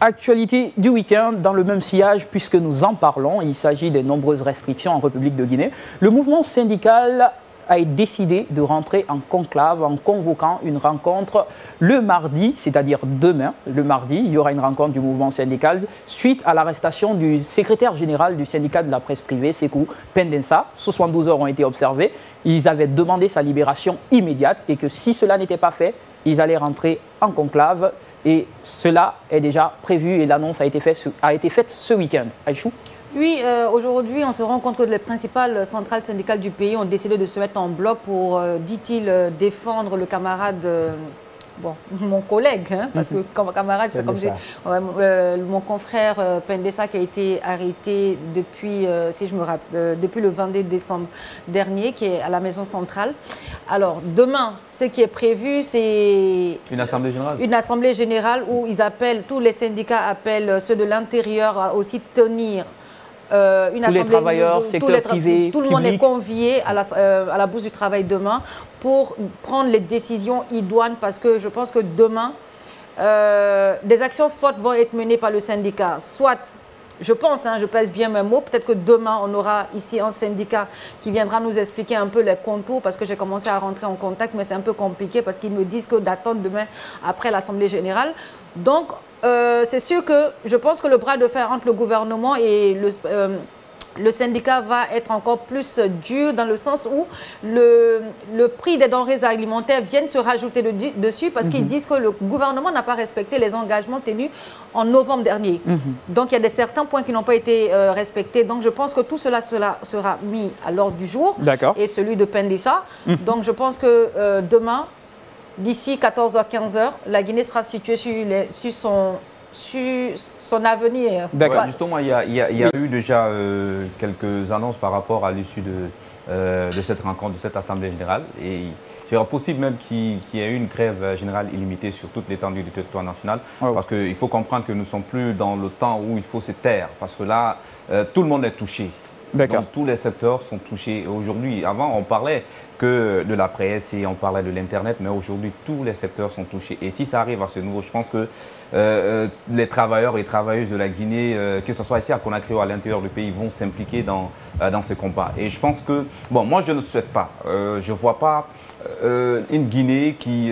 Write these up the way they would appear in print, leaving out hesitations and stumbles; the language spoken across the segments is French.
Actualité du week-end dans le même sillage puisque nous en parlons. Il s'agit des nombreuses restrictions en République de Guinée. Le mouvement syndical a décidé de rentrer en conclave en convoquant une rencontre le mardi, c'est-à-dire demain, le mardi. Il y aura une rencontre du mouvement syndical suite à l'arrestation du secrétaire général du syndicat de la presse privée, Sékou Pendensa. 72 heures ont été observées. Ils avaient demandé sa libération immédiate et que si cela n'était pas fait, ils allaient rentrer en conclave et cela est déjà prévu et l'annonce a été faite ce week-end. Aïchou? Oui, aujourd'hui, on se rend compte que les principales centrales syndicales du pays ont décidé de se mettre en bloc pour, dit-il, défendre le camarade, bon, mon collègue, hein, parce que comme camarade, c'est comme mon confrère Pendessa qui a été arrêté depuis, si je me rappelle, depuis le 22 décembre dernier, qui est à la maison centrale. Alors, demain, ce qui est prévu, c'est une assemblée générale. Une assemblée générale où ils appellent, tous les syndicats appellent ceux de l'intérieur à aussi tenir tous les travailleurs, secteur privé, tout le monde est convié à la Bourse du Travail demain pour prendre les décisions idoines parce que je pense que demain, des actions fortes vont être menées par le syndicat. Soit, je pense, hein, je pèse bien mes mots, peut-être que demain, on aura ici un syndicat qui viendra nous expliquer un peu les contours parce que j'ai commencé à rentrer en contact, mais c'est un peu compliqué parce qu'ils me disent que d'attendre demain après l'Assemblée générale. Donc, c'est sûr que je pense que le bras de fer entre le gouvernement et le syndicat va être encore plus dur dans le sens où le prix des denrées alimentaires vient se rajouter dessus parce qu'ils disent que le gouvernement n'a pas respecté les engagements tenus en novembre dernier. Donc, il y a certains points qui n'ont pas été respectés. Donc, je pense que tout cela sera mis à l'ordre du jour et celui de Pendessa. Donc, je pense que demain, d'ici 14h-15h, la Guinée sera située sur son avenir. D'accord. Ouais, justement, il y a eu déjà quelques annonces par rapport à l'issue de cette rencontre, de cette assemblée générale. Et il sera possible même qu'il y ait une grève générale illimitée sur toute l'étendue du territoire national. Parce qu'il faut comprendre que nous ne sommes plus dans le temps où il faut se taire. Parce que là, tout le monde est touché. Donc, tous les secteurs sont touchés. Aujourd'hui, avant, on parlait que de la presse et on parlait de l'Internet, mais aujourd'hui, tous les secteurs sont touchés. Et si ça arrive à ce niveau, je pense que les travailleurs et travailleuses de la Guinée, que ce soit ici à Conakry ou à l'intérieur du pays, vont s'impliquer dans ce combat. Et je pense que, bon, moi, je ne souhaite pas, je ne vois pas une Guinée qui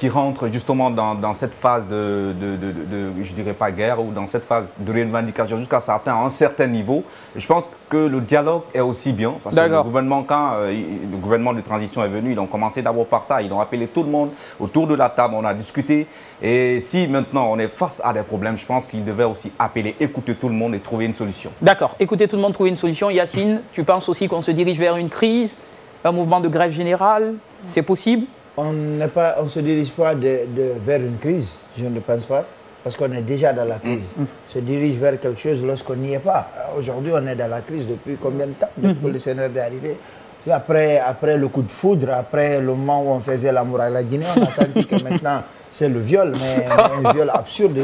rentre justement dans cette phase je dirais pas guerre, ou dans cette phase de revendication jusqu'à un certain niveau. Je pense que le dialogue est aussi bien, parce que le gouvernement, quand le gouvernement de transition est venu, ils ont commencé d'abord par ça, ils ont appelé tout le monde autour de la table, on a discuté. Et si maintenant on est face à des problèmes, je pense qu'ils devaient aussi appeler, écouter tout le monde et trouver une solution. D'accord, écouter tout le monde, trouver une solution. Yacine, tu penses aussi qu'on se dirige vers une crise, un mouvement de grève générale, c'est possible? On ne se dirige pas vers une crise, je ne pense pas, parce qu'on est déjà dans la crise. On se dirige vers quelque chose lorsqu'on n'y est pas. Aujourd'hui, on est dans la crise depuis combien de temps? Depuis que le Seigneur est arrivé. Après le coup de foudre, après le moment où on faisait l'amour à la Guinée, on a senti que maintenant, c'est le viol, mais un viol absurde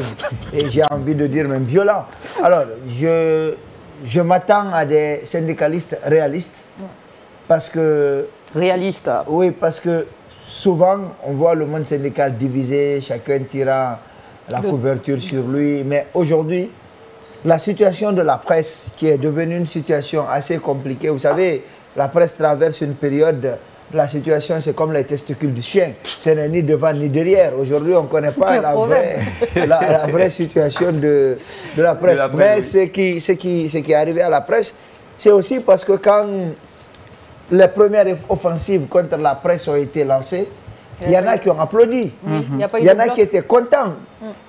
et j'ai envie de dire même violent. Alors, je m'attends à des syndicalistes réalistes, parce que... Réalistes? Oui, parce que souvent, on voit le monde syndical divisé, chacun tirant la couverture sur lui. Mais aujourd'hui, la situation de la presse, qui est devenue une situation assez compliquée. Vous savez, la presse traverse une période, la situation c'est comme les testicules du chien. Ce n'est ni devant ni derrière. Aujourd'hui, on ne connaît pas la vraie situation de la presse. Mais ce qui est arrivé à la presse, c'est aussi parce que quand les premières offensives contre la presse ont été lancées, il y en a qui ont applaudi. Il y en a qui étaient contents.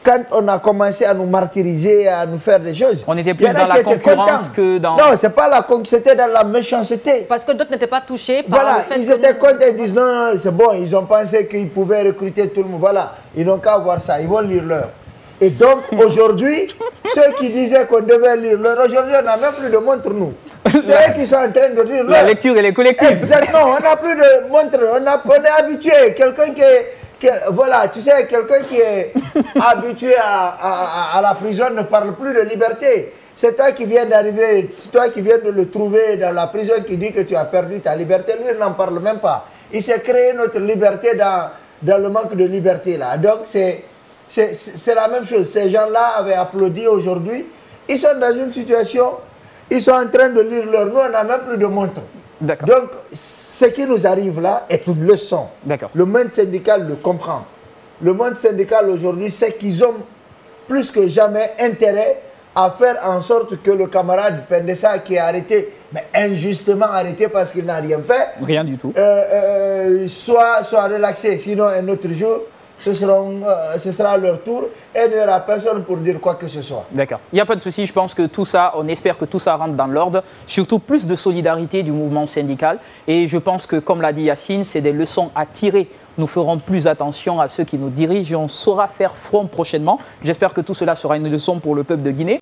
Quand on a commencé à nous martyriser, à nous faire des choses, on était plus dans la concurrence que dans... Non, c'est pas la concurrence, c'était dans la méchanceté. Parce que d'autres n'étaient pas touchés par voilà, le fait ils étaient contents, ils disent non, c'est bon, ils ont pensé qu'ils pouvaient recruter tout le monde. Voilà, ils n'ont qu'à voir ça, ils vont lire l'heure. Et donc, aujourd'hui, ceux qui disaient qu'on devait lire l'heure, aujourd'hui, on n'a même plus de montre, nous. C'est eux qui sont en train de lire l'heure. La lecture, elle est collective. Exactement, on n'a plus de montre, on est habitué. Quelqu'un voilà, tu sais, quelqu'un qui est habitué à la prison ne parle plus de liberté. C'est toi qui viens d'arriver, c'est toi qui viens de le trouver dans la prison qui dit que tu as perdu ta liberté. Lui, il n'en parle même pas. Il s'est créé notre liberté dans le manque de liberté, là. Donc, c'est c'est la même chose. Ces gens-là avaient applaudi aujourd'hui. Ils sont dans une situation, ils sont en train de lire leur nom, on n'a même plus de montre. Donc, ce qui nous arrive là est une leçon. Le monde syndical le comprend. Le monde syndical aujourd'hui sait qu'ils ont plus que jamais intérêt à faire en sorte que le camarade Pendessa qui est arrêté, mais injustement arrêté parce qu'il n'a rien fait, rien du tout, soit relaxé. Sinon, un autre jour, ce sera leur tour et il n'y aura personne pour dire quoi que ce soit. D'accord. Il n'y a pas de souci. Je pense que tout ça, on espère que tout ça rentre dans l'ordre. Surtout plus de solidarité du mouvement syndical. Et je pense que, comme l'a dit Yacine, c'est des leçons à tirer. Nous ferons plus attention à ceux qui nous dirigent et on saura faire front prochainement. J'espère que tout cela sera une leçon pour le peuple de Guinée.